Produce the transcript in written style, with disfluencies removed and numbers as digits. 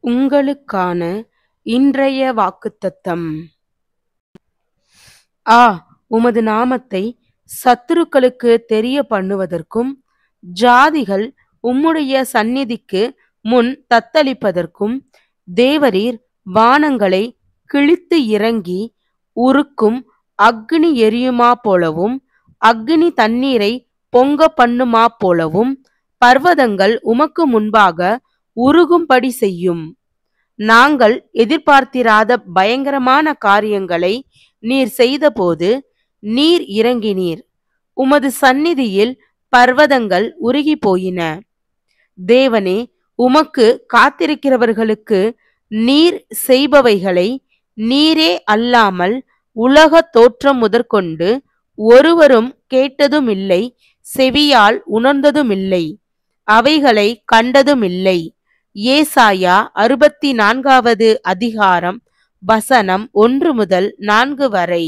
உங்களுக்கான இன்றைய வாக்குத்தத்தம். உமது நாமத்தை சத்துருக்களுக்கு தெரிய பண்ணுவதற்கும் ஜாதிகள் உம்முடைய சந்நிதிக்கு முன் தத்தளிப்பதற்கும் தேவரீர் வானங்களை கிழித்து இறங்கி உருக்கும் அக்னி எரியுமா போலவும் அக்னி தண்ணீரை பொங்க பண்ணுமா போலவும் பர்வதங்கள் உமக்கு முன்பாக உருகும்படி செய்யும். நாங்கள் எதிர்பார்த்திராத பயங்கரமான காரியங்களை நீர் செய்தபோது நீர் இறங்கினீர். உமது சந்நிதியில் பர்வதங்கள் உருகி போயின. தேவனே, உமக்கு காத்திருக்கிறவர்களுக்கு நீர் செய்பவைகளை நீரே அல்லாமல் உலக தோற்றம் முதற்கொண்டு ஒருவரும் கேட்டதுமில்லை, செவியால் உணர்ந்ததுமில்லை, அவைகளை கண்டதுமில்லை. ஏசாயா 64வது அதிகாரம் வசனம் 1 முதல் 4 வரை.